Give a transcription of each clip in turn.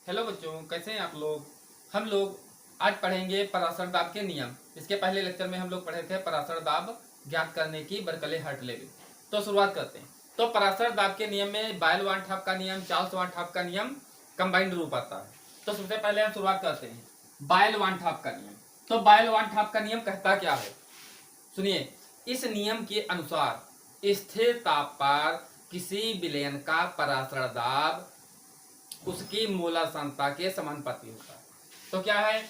Hello बच्चों, कैसे हैं आप लोग। हम लोग आज पढ़ेंगे पराशर दाब के नियम। इसके पहले लेक्चर में हम लोग पढ़े थे पराशर दाब ज्ञात करने की बर्कले हर्टले। तो शुरुआत करते हैं। तो पराशर दाब के नियम में बायल वान ठाप का नियम, चार्ल्स वान ठाप का नियम कंबाइंड रूप आता है। तो सबसे पहले हम शुरुआत करते हैं बायल वान ठाप का नियम। तो बायल वान ठाप का नियम कहता क्या है, सुनिए। इस नियम के अनुसार स्थिर ताप पर किसी विलयन का पराशर दाब उसकी मोलर सांद्रता के समानुपाती होता है। तो क्या है,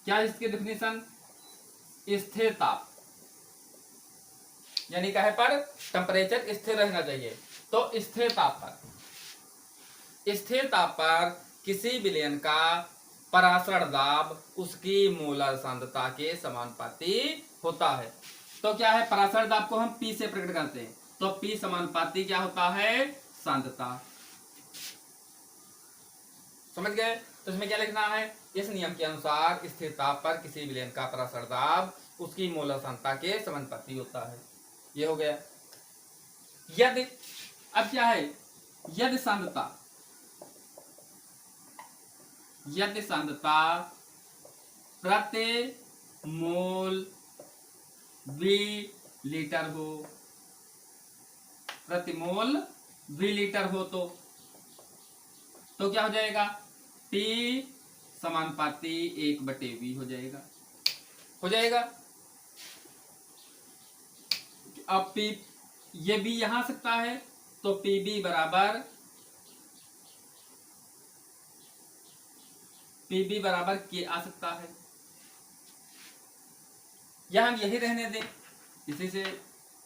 क्या इसकी डेफिनेशन, स्थिर ताप यानी कहे पर टेम्परेचर स्थिर रहना चाहिए। तो स्थिर ताप पर किसी विलयन का पराशर दाब उसकी मोलर सांद्रता के समानुपाती होता है। तो क्या है, पराशर दाब को हम P से प्रकट करते हैं। तो P समानुपाती क्या होता है, सांद्रता। समझ गए। तो इसमें क्या लिखना है, इस नियम के अनुसार स्थिर ताप पर किसी विलयन का पराशर दाब उसकी मोलर सांद्रता के समानुपाती होता है। ये हो गया। यदि, अब क्या है, यदि सांद्रता प्रति मोल वी लीटर हो, प्रति मोल वी लीटर हो तो क्या हो जाएगा, P समानुपाती 1/V हो जाएगा। अब P ये भी यहां आ सकता है, तो PB बराबर K आ सकता है, या हम यही रहने दें, इसी से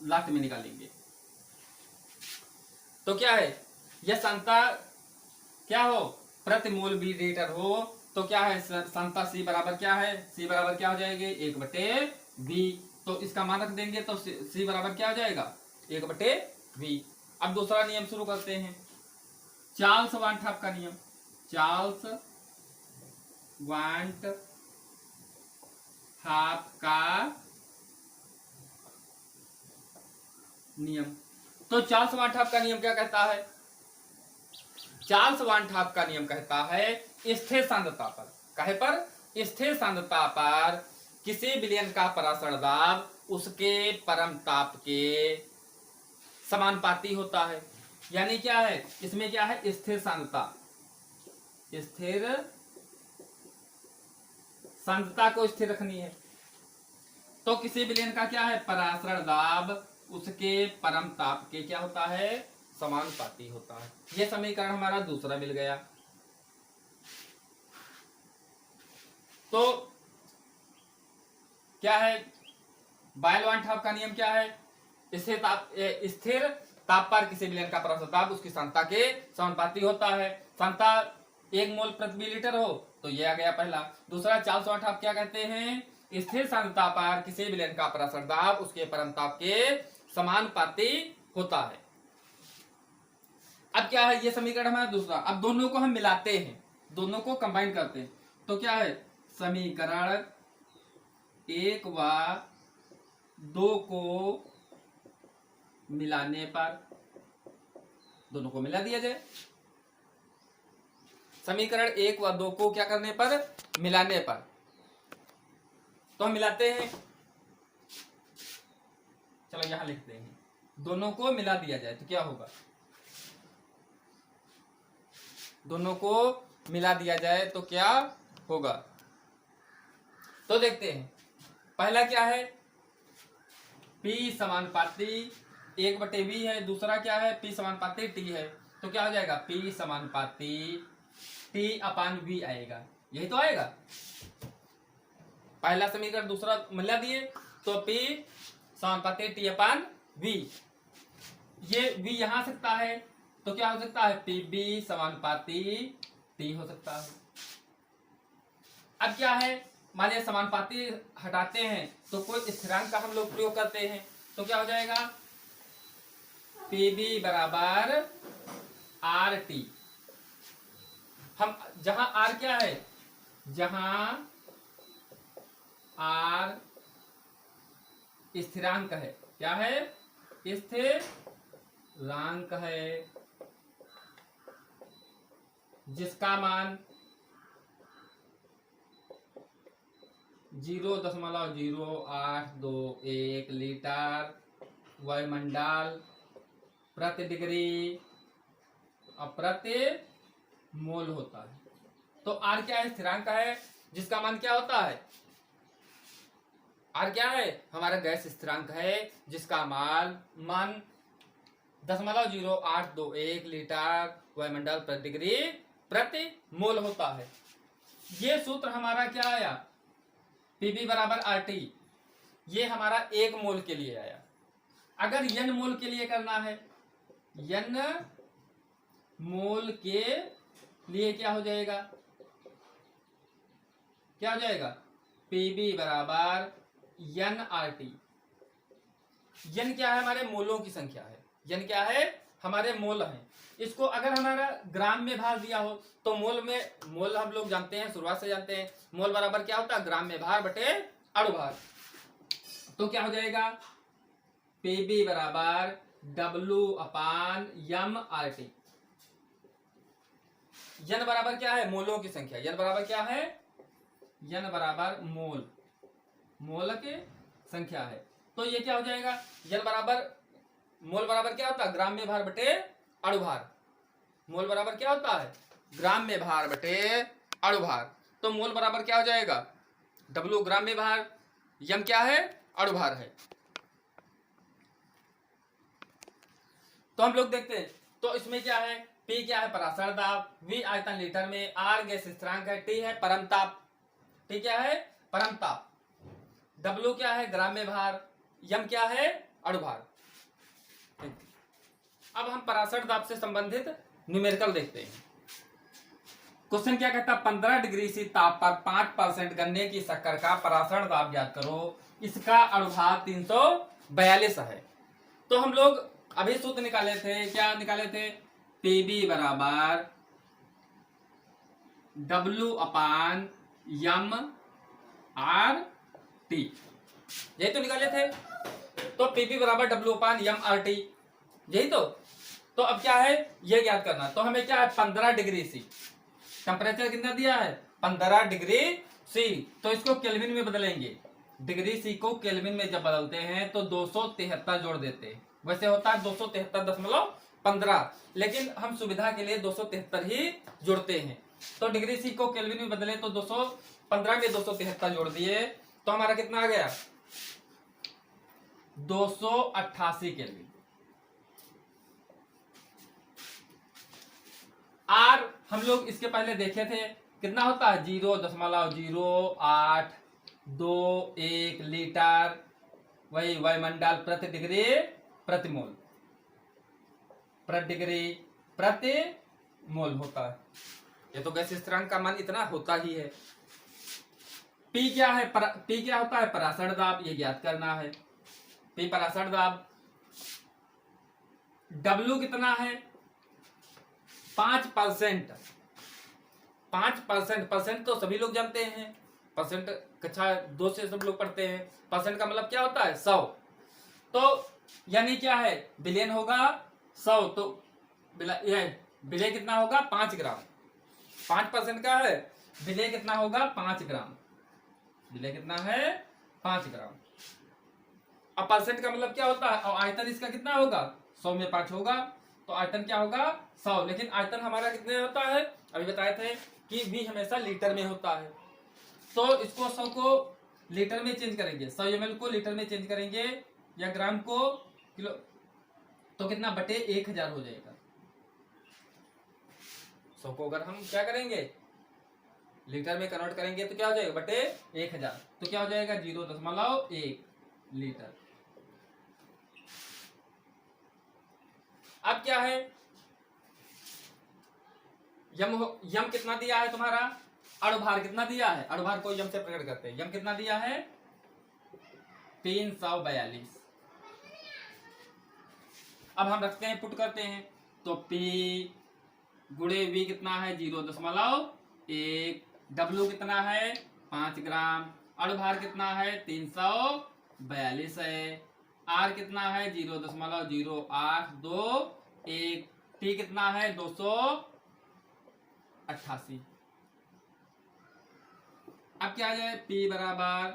लास्ट में निकालेंगे। तो क्या है, यह सांद्रता क्या हो, प्रति मोल वी लीटर हो, तो क्या है, सांद्रता C बराबर क्या है, C बराबर क्या हो जाएगी, 1/V। तो इसका मान रख देंगे तो C बराबर क्या हो जाएगा, 1/V। अब दूसरा नियम शुरू करते हैं, चार्ल्स वान ठाप का नियम। चार्ल्स वान ठाप का नियम। तो चार्ल्स वान ठाप का नियम क्या कहता है, चार्ल्स वान ठाप का नियम कहता है स्थिर सांद्रता पर, कहे पर, स्थिर सांद्रता पर किसी विलयन का पराशर दाब उसके परम ताप के समानुपाती होता है। यानी क्या है, इसमें क्या है, स्थिर सांद्रता को स्थिर रखनी है। तो किसी विलयन का क्या है, पराशर दाब उसके परम ताप के क्या होता है, समानुपाती होता है। यह समीकरण हमारा दूसरा मिल गया। तो क्या है, बायल वान ठाप का नियम क्या है, स्थिर ताप पर किसी विलयन का पराशर दाब उसकी सांद्रता के समानुपाती होता है। सांद्रता 1 मोल प्रति मिलीलीटर हो, तो ये आ गया पहला। दूसरा, चार्ल्स वान ठाप क्या कहते हैं, स्थिर सांद्रता पर किसी विलयन का पराशर दाब उसके परम ताप के समानुपाती होता है। अब क्या है, ये समीकरण हमारा दूसरा। अब दोनों को हम मिलाते हैं, दोनों को कंबाइन करते हैं। तो क्या है, समीकरण 1 व 2 को मिलाने पर, दोनों को मिला दिया जाए। समीकरण 1 व 2 को क्या करने पर, मिलाने पर। तो हम मिलाते हैं, चलो यहां लिखते हैं, दोनों को मिला दिया जाए तो क्या होगा, दोनों को मिला दिया जाए तो क्या होगा। तो देखते हैं, पहला क्या है, P समानुपाती 1/V है। दूसरा क्या है, P समानुपाती T है। तो क्या हो जाएगा, P समानुपाती T/V आएगा, यही तो आएगा। पहला समीकरण दूसरा मिला दिए, तो P समानुपाती T/V। ये V यहां सकता है, तो क्या हो सकता है, PB समानुपाती T हो सकता है। अब क्या है, मान लिया समानुपाती हटाते हैं तो कोई स्थिरांक का हम लोग प्रयोग करते हैं। तो क्या हो जाएगा, PB बराबर RT। हम जहां R क्या है, जहां R स्थिरांक है, क्या है, स्थिरांक है, जिसका मान 0.0821 लीटर वायुमंडल प्रति डिग्री और प्रति मोल होता है। तो आर क्या है? स्थिरांक है जिसका मान क्या होता है? आर क्या है? हमारा गैस स्थिरांक है जिसका मान 0.0821 लीटर वायुमंडल प्रति डिग्री प्रति मोल होता है। ये सूत्र हमारा क्या आया? पीबी बराबर आरटी। ये हमारा 1 मोल के लिए आया। अगर n मोल के लिए करना है, n मोल के लिए क्या हो जाएगा? क्या हो जाएगा? पीबी बराबर n आरटी। n क्या है? हमारे मोलों की संख्या है। n क्या है? हमारे मोल हैं। इसको अगर हमारा ग्राम में भार दिया हो तो मोल हम लोग जानते हैं, शुरुआत से जानते हैं, मोल बराबर क्या होता है? ग्राम में भार बटे अणु भार। तो क्या हो जाएगा? पीबी बराबर W/m/RT। n बराबर क्या है? मोलों की संख्या। n बराबर क्या है? n बराबर मोल की संख्या है। तो ये क्या हो जाएगा? मोल बराबर क्या होता है? ग्राम में भार बटे अणु भार। मोल बराबर क्या होता है? ग्राम में भार बटे अणु भार। तो मोल बराबर क्या हो जाएगा? W ग्राम में भार, m क्या है? अणु भार है। तो हम लोग देखते हैं। तो इसमें क्या है? P क्या है? परासर दाब, V आयतन लीटर में, R गैस स्थिरांक है, T है परम ताप। T क्या है? परम ताप। W क्या है? ग्राम में भार, m क्या है? अणु भार। अब हम परासर दाब से संबंधित न्यूमेरिकल देखते हैं। क्वेश्चन क्या कहता है? 15 डिग्री सी ताप पर 5% गन्ने की शक्कर का परासर दाब ज्ञात करो। इसका अणुभार 342 है। तो हम लोग अभी सूत्र निकाले थे। क्या निकाले थे? पीबी बराबर W/m/RT। यही तो निकाले थे। तो पीबी बराबर W/m/RT, यही तो अब क्या है? ये ज्ञात करना। तो हमें क्या है? 15 डिग्री सी टेम्परेचर कितना दिया है? 15 डिग्री सी। तो इसको केल्विन में बदलेंगे। डिग्री सी को केल्विन में जब बदलते हैं तो 273 जोड़ देते हैं। वैसे होता है 273.15, लेकिन हम सुविधा के लिए 273 ही जोड़ते हैं। तो डिग्री सी को केल्विन में बदले तो 215 में 273 जोड़ दिए तो हमारा कितना आ गया? 288 केल्विन। आर हम लोग इसके पहले देखे थे कितना होता है? 0.0821 लीटर वही वायुमंडल प्रति डिग्री प्रति मोल, प्रति डिग्री प्रति मोल होता है। ये तो गैस स्थिरांक का मान इतना होता ही है। पी क्या है? पी क्या होता है? परासर दाब। ये ज्ञात करना है। पी परासर दाब। डब्ल्यू कितना है? 5%। 5% परसेंट तो सभी लोग जानते हैं। परसेंट कक्षा 2 से सब लोग पढ़ते हैं। परसेंट का मतलब क्या होता है? 100। तो यानी क्या है? बिलियन होगा 100। तो विलेय कितना होगा? 5 ग्राम। 5% का है विलेय कितना होगा? 5 ग्राम। विलेय कितना है? 5 ग्राम। अब परसेंट का मतलब क्या होता है? और आयतन इसका कितना होगा? 100 में 5 होगा तो आयतन क्या होगा? 100। लेकिन आयतन हमारा कितने होता है? अभी बताए थे कि V हमेशा लीटर में होता है। तो इसको 100 को लीटर में चेंज करेंगे, 100 ml को लीटर में चेंज करेंगे या ग्राम को किलो, तो कितना? बटे 1000 हो जाएगा। 100 को अगर हम क्या करेंगे? लीटर में कन्वर्ट करेंगे तो क्या हो जाएगा? बटे 1000। तो क्या हो जाएगा? 0.1 लीटर। अब क्या है? यम कितना दिया है तुम्हारा? अणुभार कितना दिया है? अणुभार को यम से प्रकट करते हैं। यम कितना दिया है? 342। अब हम रखते हैं, पुट करते हैं। तो P गुणे V कितना है? 0.1। W कितना है? 5 ग्राम। अणुभार कितना है? 342 है। R कितना है? 0.0821। T कितना है? 200 88। अब क्या आ जाए, P बराबर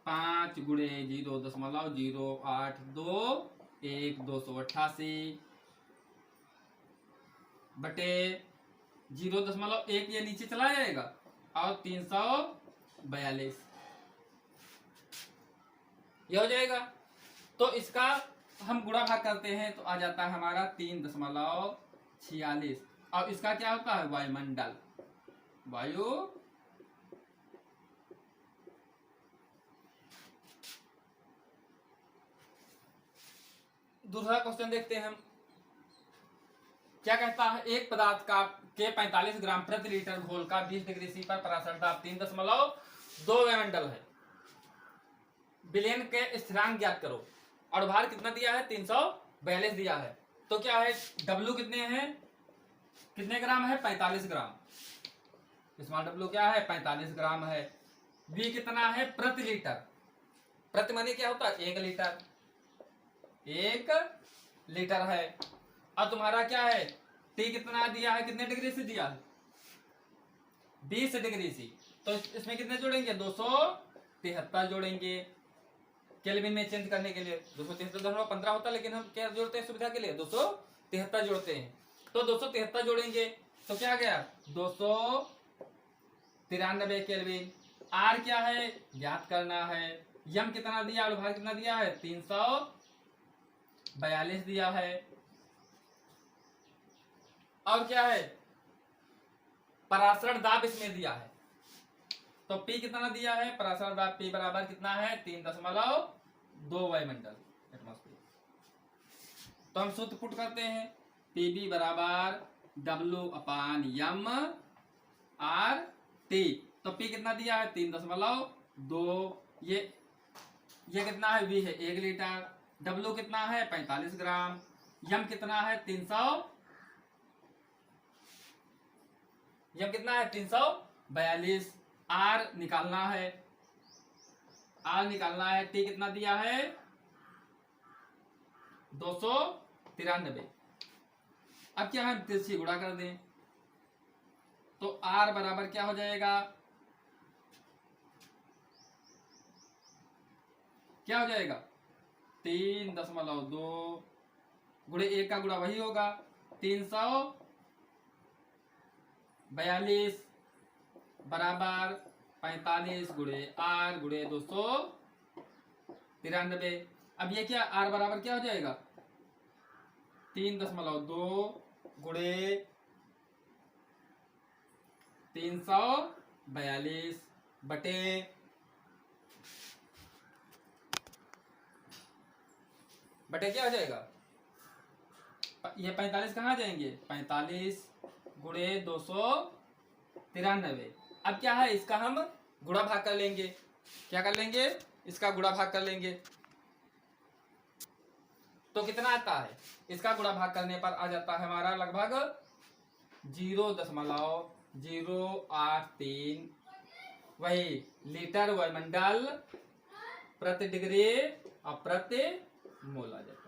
5 गुणे 0.082 288 बटे 0.1 ये नीचे चला जाएगा और 342 ये हो जाएगा। तो इसका हम गुणा भाग करते हैं तो आ जाता है हमारा 3.46 और इसका क्या होता है, वायुमंडल, वायु। दूसरा क्वेश्चन देखते हैं हम, क्या कहता है, एक पदार्थ का के 45 ग्राम प्रति लीटर घोल का 20 डिग्री सी पर पराशर दाब 3.2 वायुमंडल है, विलयन के स्थिरांक ज्ञात करो। और भार कितना दिया है, 342 दिया है। तो क्या है, W कितने हैं, कितने ग्राम है, 45 ग्राम। स्मॉल W क्या है, 45 ग्राम है। V कितना है, प्रति लीटर, प्रति माने क्या होता है, 1 लीटर, 1 लीटर है। और तुम्हारा क्या है, T कितना दिया है, कितने डिग्री से दिया है, 20 डिग्री से। तो इसमें कितने जोड़ेंगे, 273 जोड़ेंगे। केल्विन में चेंज करने के लिए 273.15 होता है, लेकिन हम क्या जोड़ते हैं सुविधा के लिए, 273 जोड़ते हैं। तो 273 जोड़ेंगे तो क्या गया, 293 केल्विन। आर क्या है, ज्ञात करना है। यम कितना दिया और भार कितना दिया है, 342 दिया है। और क्या है, पराशरण दाब इसमें दिया है। तो P कितना दिया है, पराशरण दाब P बराबर कितना है, 3.2 वायुमंडल एटमॉस्फेयर। तो हम सूत्र पुट करते हैं, PB बराबर W/m/RT। तो P कितना दिया है, 3.2, ये कितना है, V है 1 लीटर, W कितना है 45 ग्राम, यम कितना है 342, आर निकालना है, टी कितना दिया है 293। अब क्या है, तिरछी गुणा कर दें तो आर बराबर क्या हो जाएगा, क्या हो जाएगा 3.2 गुणे 1 का गुणा वही होगा 342 बराबर 45 गुणे आर गुणे 293। अब ये क्या, आर बराबर क्या हो जाएगा, 3.2 गुणे 342 बटे क्या हो जाएगा, ये 45 कहाँ जाएंगे, 45 गुणे 293। अब क्या है, इसका हम गुणा भाग कर लेंगे, क्या कर लेंगे, इसका गुणा भाग कर लेंगे। तो कितना आता है, इसका गुणा भाग करने पर आ जाता है हमारा लगभग 0.083 वही लीटर वायुमंडल प्रति डिग्री और प्रति मोल आ जाता है।